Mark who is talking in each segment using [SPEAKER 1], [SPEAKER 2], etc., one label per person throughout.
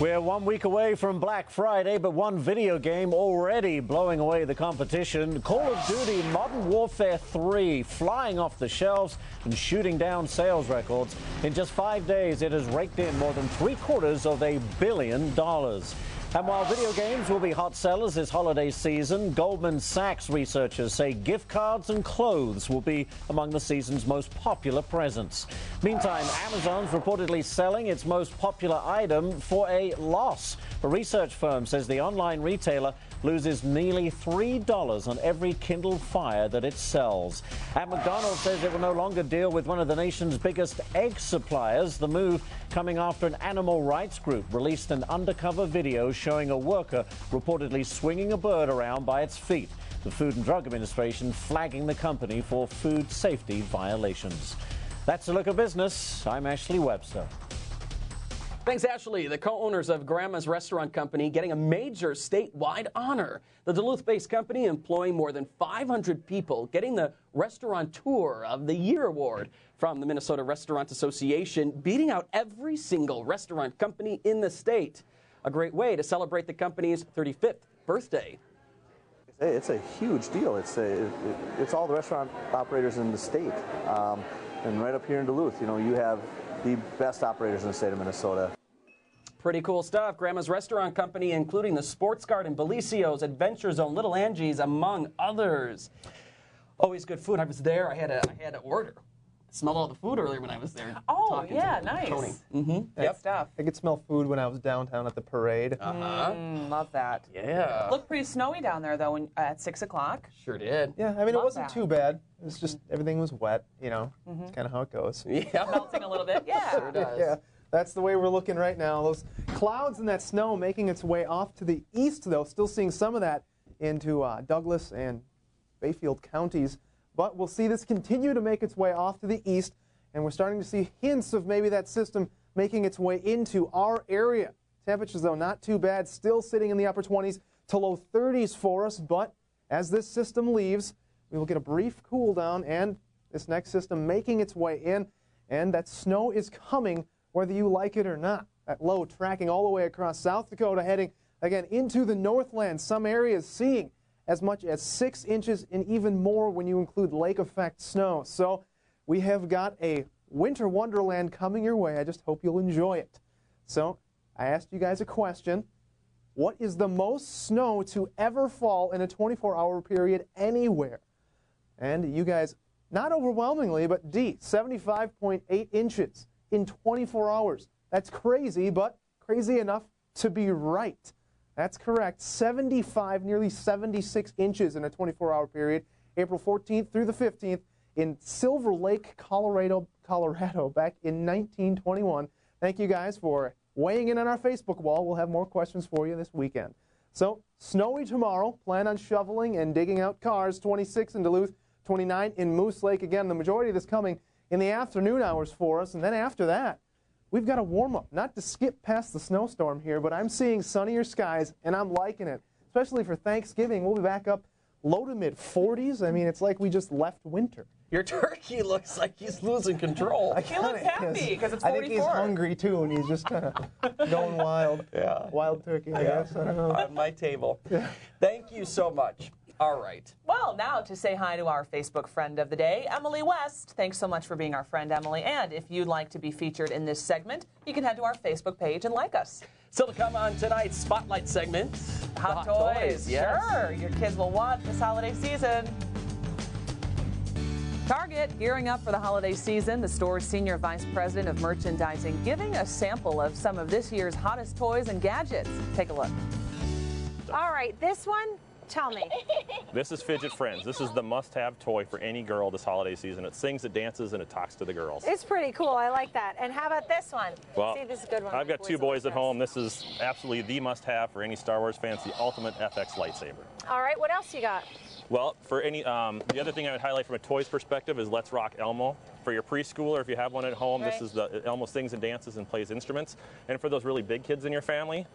[SPEAKER 1] We're 1 week away from Black Friday, but one video game already blowing away the competition. Call of Duty Modern Warfare 3 flying off the shelves and shooting down sales records. In just 5 days, it has raked in more than $750 million. And while video games will be hot sellers this holiday season, Goldman Sachs researchers say gift cards and clothes will be among the season's most popular presents. Meantime, Amazon's reportedly selling its most popular item for a loss. A research firm says the online retailer loses nearly $3 on every Kindle Fire that it sells. And McDonald's says it will no longer deal with one of the nation's biggest egg suppliers. The move coming after an animal rights group released an undercover video showing a worker reportedly swinging a bird around by its feet. The Food and Drug Administration flagging the company for food safety violations. That's a look at business. I'm Ashley Webster.
[SPEAKER 2] Thanks, Ashley. The co-owners of Grandma's Restaurant Company getting a major statewide honor. The Duluth-based company employing more than 500 people, getting the Restaurateur of the Year award from the Minnesota Restaurant Association, beating out every single restaurant company in the state. A great way to celebrate the company's 35th birthday.
[SPEAKER 3] It's a huge deal. It's all the restaurant operators in the state. And right up here in Duluth, you know, you have the best operators in the state of Minnesota.
[SPEAKER 2] Pretty cool stuff. Grandma's Restaurant Company, including the Sports Garden, Bellicio's, Adventure Zone, Little Angie's, among others. Always good food. I was there. I had to order. I smelled all the food earlier when I was there.
[SPEAKER 4] Oh, yeah, nice.
[SPEAKER 2] Tony.
[SPEAKER 4] Good stuff.
[SPEAKER 5] I could smell food when I was downtown at the parade.
[SPEAKER 4] Love that.
[SPEAKER 2] Yeah.
[SPEAKER 4] Looked pretty snowy down there, though, at 6 o'clock.
[SPEAKER 2] Sure did.
[SPEAKER 5] Yeah, I mean,
[SPEAKER 4] Love
[SPEAKER 5] it wasn't
[SPEAKER 4] that.
[SPEAKER 5] too bad. It was just everything was wet, you know. It's kind of how it goes.
[SPEAKER 2] Yeah.
[SPEAKER 4] Melting a little bit. Yeah.
[SPEAKER 2] Sure does.
[SPEAKER 5] Yeah, that's the way we're looking right now. Those clouds and that snow making its way off to the east, though. Still seeing some of that into Douglas and Bayfield counties. But we'll see this continue to make its way off to the east. And we're starting to see hints of maybe that system making its way into our area. Temperatures, though, not too bad. Still sitting in the upper 20s to low 30s for us. But as this system leaves, we will get a brief cool down, and this next system making its way in. And that snow is coming whether you like it or not. That low tracking all the way across South Dakota, heading again into the Northland. Some areas seeing as much as 6 inches and even more when you include lake effect snow. So we have got a winter wonderland coming your way. I just hope you'll enjoy it. So I asked you guys a question. What is the most snow to ever fall in a 24-hour period anywhere? And you guys, not overwhelmingly, but D, 75.8 inches in 24 hours. That's crazy, but crazy enough to be right. That's correct. 75, nearly 76 inches in a 24-hour period, April 14th through the 15th. In Silver Lake, Colorado back in 1921. Thank you guys for weighing in on our Facebook wall. We'll have more questions for you this weekend. So, snowy tomorrow. Plan on shoveling and digging out cars. 26 in Duluth, 29 in Moose Lake. Again, the majority of this coming in the afternoon hours for us. And then after that, we've got a warm-up. Not to skip past the snowstorm here, but I'm seeing sunnier skies, and I'm liking it. Especially for Thanksgiving. We'll be back up low to mid-40s. I mean, it's like we just left winter.
[SPEAKER 2] Your turkey looks like he's losing control.
[SPEAKER 4] He looks happy because it's 44.
[SPEAKER 5] I think he's hungry, too, and he's just kind of going wild.
[SPEAKER 2] Yeah.
[SPEAKER 5] Wild turkey, I guess. I don't know.
[SPEAKER 2] On my table. Thank you so much. All right.
[SPEAKER 4] Well, now to say hi to our Facebook friend of the day, Emily West. Thanks so much for being our friend, Emily. And if you'd like to be featured in this segment, you can head to our Facebook page and like us.
[SPEAKER 2] Still to come on tonight's Spotlight segment.
[SPEAKER 4] Hot
[SPEAKER 2] the
[SPEAKER 4] toys.
[SPEAKER 2] Yes.
[SPEAKER 4] Sure. Your kids will want this holiday season. Target gearing up for the holiday season. The store's senior vice president of merchandising giving a sample of some of this year's hottest toys and gadgets. Take a look.
[SPEAKER 6] All right, this one, tell me.
[SPEAKER 7] This is Fidget Friends. This is the must-have toy for any girl this holiday season. It sings, it dances, and it talks to the girls.
[SPEAKER 6] It's pretty cool. I like that. And how about this one?
[SPEAKER 7] Well,
[SPEAKER 6] see, this is a good one.
[SPEAKER 7] I've got two boys at home. This is absolutely the must-have for any Star Wars fans, the ultimate FX lightsaber.
[SPEAKER 6] All right, what else you got?
[SPEAKER 7] Well, for any, the other thing I would highlight from a toys perspective is Let's Rock Elmo. For your preschooler, if you have one at home,
[SPEAKER 6] Right.
[SPEAKER 7] this is the Elmo sings and dances and plays instruments. And for those really big kids in your family,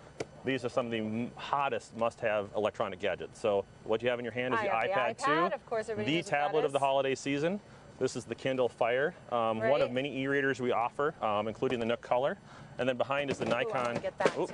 [SPEAKER 7] these are some of the hottest must-have electronic gadgets. So what you have in your hand is the iPad 2,
[SPEAKER 6] Of course, everybody
[SPEAKER 7] the
[SPEAKER 6] knows what that
[SPEAKER 7] tablet of the
[SPEAKER 6] is.
[SPEAKER 7] holiday season. This is the Kindle Fire, one of
[SPEAKER 6] Right.
[SPEAKER 7] many e-readers we offer, including the Nook Color. And then behind is the
[SPEAKER 6] Ooh, I
[SPEAKER 7] Nikon.
[SPEAKER 6] wanna get that too.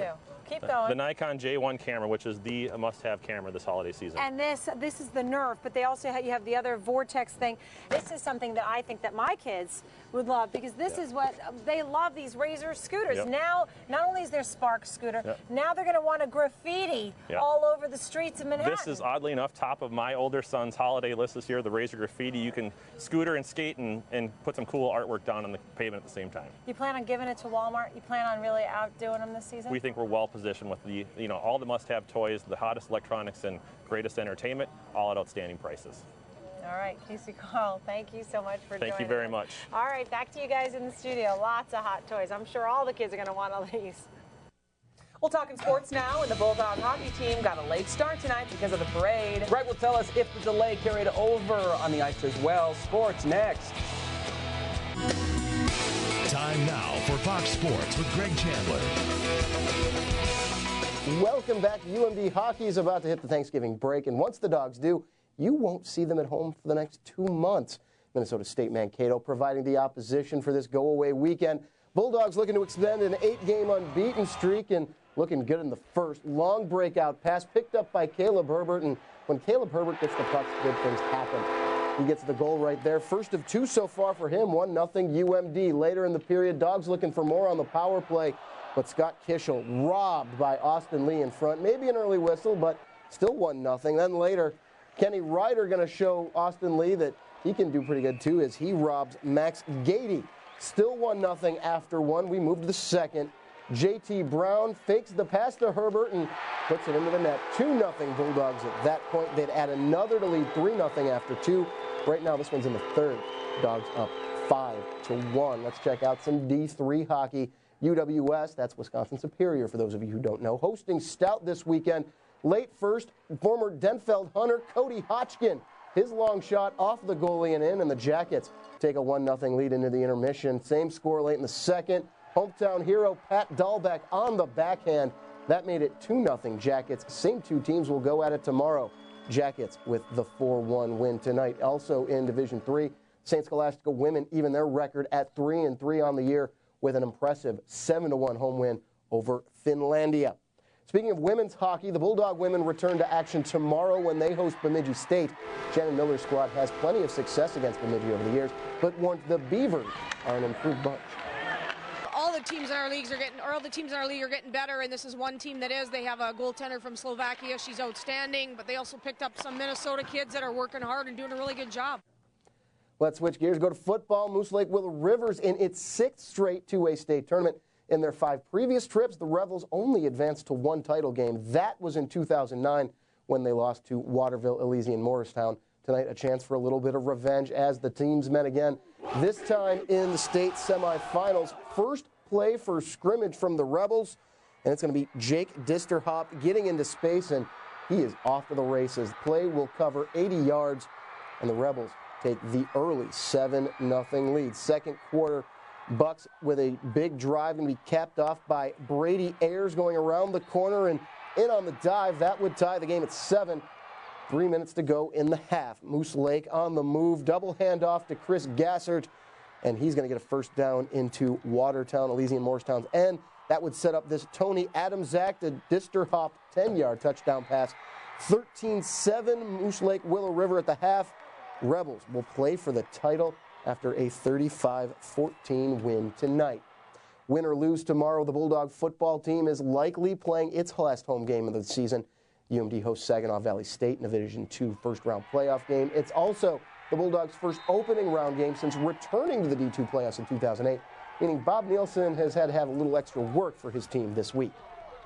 [SPEAKER 6] Keep going.
[SPEAKER 7] The Nikon J1 camera, which is the must-have camera this holiday season.
[SPEAKER 6] And this is the Nerf, but they also you have the other Vortex thing. This is something that I think that my kids would love, because this is what they love, these Razor scooters.
[SPEAKER 7] Yep.
[SPEAKER 6] Now, not only is there Spark scooter, now they're going to want to graffiti all over the streets of Manhattan.
[SPEAKER 7] This is, oddly enough, top of my older son's holiday list this year, the Razor graffiti. You can scooter and skate and put some cool artwork down on the pavement at the same time.
[SPEAKER 6] You plan on giving it to Walmart? You plan on really outdoing them this season?
[SPEAKER 7] We think we're well positioned with the, all the must-have toys, the hottest electronics, and greatest entertainment, all at outstanding prices.
[SPEAKER 6] All right, Casey Carl, thank you so much for joining us.
[SPEAKER 7] Thank you very much.
[SPEAKER 6] All right, back to you guys in the studio. Lots of hot toys. I'm sure all the kids are going to want all these.
[SPEAKER 4] We'll talk in sports now, and the Bulldog hockey team got a late start tonight because of the parade.
[SPEAKER 2] Greg will tell us if the delay carried over on the ice as well. Sports next.
[SPEAKER 8] Time now for Fox Sports with Greg Chandler.
[SPEAKER 9] Welcome back. UMD hockey is about to hit the Thanksgiving break, and once the Dogs do, you won't see them at home for the next 2 months. Minnesota State Mankato providing the opposition for this go-away weekend. Bulldogs looking to extend an 8-game unbeaten streak and looking good in the first. Long breakout pass picked up by Caleb Herbert, and when Caleb Herbert gets the puck, good things happen. He gets the goal right there. First of 2 so far for him, 1-0 UMD. Later in the period, Dogs looking for more on the power play, but Scott Kishel robbed by Austin Lee in front. Maybe an early whistle, but still 1-0. Then later, Kenny Ryder going to show Austin Lee that he can do pretty good too as he robs Max Gady. Still 1-0 after 1. We move to the second. JT Brown fakes the pass to Herbert and puts it into the net. 2-0 Bulldogs at that point. They'd add another to lead 3-0 after 2. Right now this one's in the third. Dogs up 5-1. Let's check out some D3 hockey. UWS, that's Wisconsin Superior for those of you who don't know, hosting Stout this weekend. Late first, former Denfeld Hunter Cody Hotchkin. His long shot off the goalie and in, and the Jackets take a 1-0 lead into the intermission. Same score late in the second. Hometown hero Pat Dahlbeck on the backhand. That made it 2-0 Jackets. Same 2 teams will go at it tomorrow. Jackets with the 4-1 win tonight. Also in Division III, St. Scholastica women even their record at 3-3 on the year with an impressive 7-1 home win over Finlandia. Speaking of women's hockey, the Bulldog women return to action tomorrow when they host Bemidji State. Shannon Miller's squad has plenty of success against Bemidji over the years, but warns the Beavers are an improved bunch.
[SPEAKER 10] All the teams in our league are getting better, and this is one team that is. They have a goaltender from Slovakia. She's outstanding, but they also picked up some Minnesota kids that are working hard and doing a really good job.
[SPEAKER 9] Let's switch gears, go to football. Moose Lake Willow Rivers in its 6th straight 2A state tournament. In their 5 previous trips, the Rebels only advanced to 1 title game. That was in 2009 when they lost to Waterville, Elysian, Morristown. Tonight, a chance for a little bit of revenge as the teams met again, this time in the state semifinals. First play for scrimmage from the Rebels, and it's going to be Jake Disterhop getting into space, and he is off to the races. Play will cover 80 yards, and the Rebels take the early 7-0 lead. Second quarter, Bucks with a big drive going to be capped off by Brady Ayers going around the corner and in on the dive. That would tie the game at 7. 3 minutes to go in the half. Moose Lake on the move. Double handoff to Chris Gassert, and he's going to get a first down into Watertown, Elysian Morristown's end. That would set up this Tony Adamczak to Disterhop 10-yard touchdown pass. 13-7 Moose Lake Willow River at the half. Rebels will play for the title after a 35-14 win tonight. Win or lose tomorrow, the Bulldog football team is likely playing its last home game of the season. UMD hosts Saginaw Valley State in a Division II first-round playoff game. It's also the Bulldogs' first opening round game since returning to the D2 playoffs in 2008, meaning Bob Nielsen has had to have a little extra work for his team this week.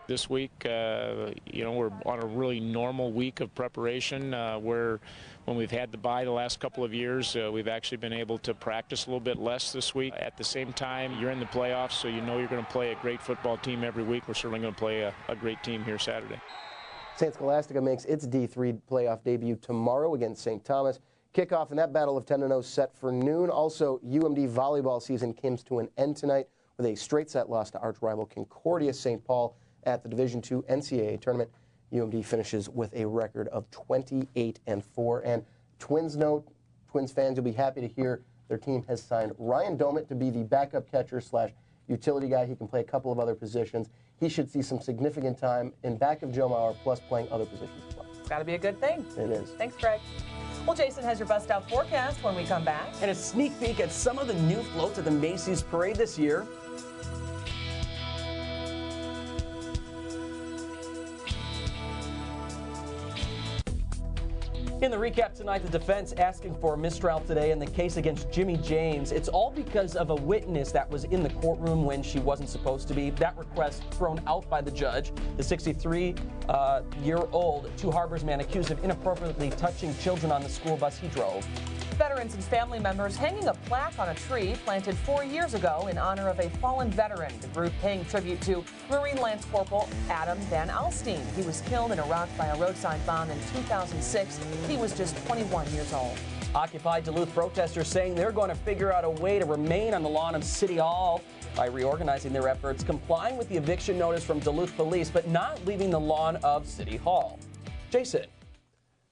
[SPEAKER 11] This week, we're on a really normal week of preparation where when we've had the bye the last couple of years, we've actually been able to practice a little bit less this week. At the same time, you're in the playoffs, so you know you're going to play a great football team every week. We're certainly going to play a great team here Saturday.
[SPEAKER 9] St. Scholastica makes its D3 playoff debut tomorrow against St. Thomas. Kickoff in that battle of 10-0 set for noon. Also, UMD volleyball season comes to an end tonight with a straight set loss to arch rival Concordia St. Paul at the Division II NCAA tournament. UMD finishes with a record of 28-4. And Twins note, Twins fans, you'll be happy to hear their team has signed Ryan Domit to be the backup catcher / utility guy. He can play a couple of other positions. He should see some significant time in back of Joe Mauer, plus playing other positions as well.
[SPEAKER 4] It's got to be a good thing.
[SPEAKER 9] It is.
[SPEAKER 4] Thanks, Greg. Well, Jason has your bust out forecast when we come back.
[SPEAKER 2] And a sneak peek at some of the new floats at the Macy's Parade this year. In the recap tonight, the defense asking for a mistrial today in the case against Jimmy James. It's all because of a witness that was in the courtroom when she wasn't supposed to be. That request thrown out by the judge. The 63-year-old Two Harbors man accused of inappropriately touching children on the school bus he drove.
[SPEAKER 4] Veterans and family members hanging a plaque on a tree planted 4 years ago in honor of a fallen veteran. The group paying tribute to Marine Lance Corporal Adam Van Alstine. He was killed in Iraq by a roadside bomb in 2006. He was just 21 years old.
[SPEAKER 2] Occupy Duluth protesters saying they're going to figure out a way to remain on the lawn of City Hall by reorganizing their efforts, complying with the eviction notice from Duluth police, but not leaving the lawn of City Hall. Jason.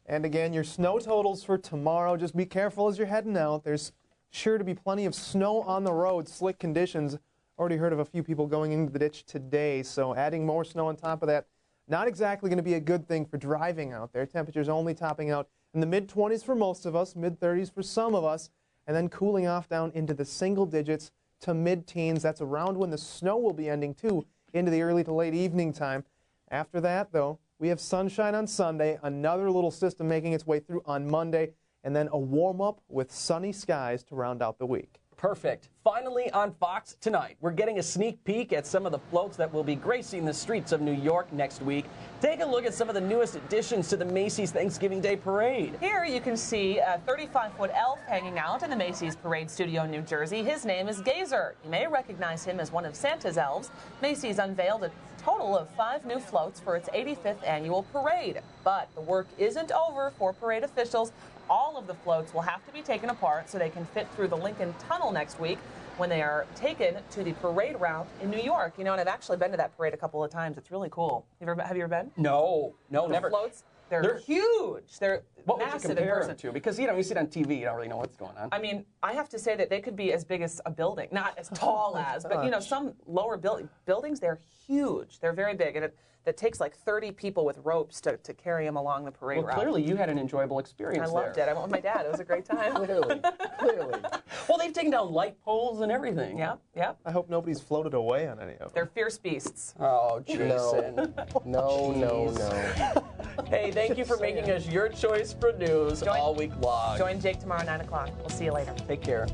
[SPEAKER 5] And again, your snow totals for tomorrow. Just be careful as you're heading out. There's sure to be plenty of snow on the road, slick conditions. Already heard of a few people going into the ditch today, so adding more snow on top of that, not exactly going to be a good thing for driving out there. Temperatures only topping out in the mid-20s for most of us, mid-30s for some of us, and then cooling off down into the single digits to mid-teens. That's around when the snow will be ending, too, into the early to late evening time. After that, though, we have sunshine on Sunday, another little system making its way through on Monday, and then a warm-up with sunny skies to round out the week.
[SPEAKER 2] Perfect. Finally on Fox tonight, we're getting a sneak peek at some of the floats that will be gracing the streets of New York next week. Take a look at some of the newest additions to the Macy's Thanksgiving Day Parade.
[SPEAKER 4] Here you can see a 35-foot elf hanging out in the Macy's Parade Studio in New Jersey. His name is Gazer. You may recognize him as one of Santa's elves. Macy's unveiled a total of 5 new floats for its 85th annual parade. But the work isn't over for parade officials. All of the floats will have to be taken apart so they can fit through the Lincoln Tunnel next week when they are taken to the parade route in New York. You know, and I've actually been to that parade a couple of times. It's really cool. Have you ever been?
[SPEAKER 2] No,
[SPEAKER 4] The
[SPEAKER 2] never.
[SPEAKER 4] Floats, they're huge. They're
[SPEAKER 2] What would you
[SPEAKER 4] massive in
[SPEAKER 2] compare
[SPEAKER 4] person.
[SPEAKER 2] them to? Because, you know, you see it on TV, you don't really know what's going on.
[SPEAKER 4] I mean, I have to say that they could be as big as a building. Not as tall as, but, you know, some lower buildings, they're huge. They're very big. And that takes like 30 people with ropes to carry them along the parade route.
[SPEAKER 2] Well, clearly you had an enjoyable experience
[SPEAKER 4] I loved it. I went with my dad. It was a great time.
[SPEAKER 9] Clearly.
[SPEAKER 2] Well, they've taken down light poles and everything.
[SPEAKER 4] Yep.
[SPEAKER 5] I hope nobody's floated away on any of them.
[SPEAKER 4] They're fierce beasts.
[SPEAKER 2] Oh, Jason.
[SPEAKER 9] No.
[SPEAKER 2] Hey, thank you for making us your choice for news all week long.
[SPEAKER 4] Join Jake tomorrow, 9 o'clock. We'll see you later.
[SPEAKER 2] Take care.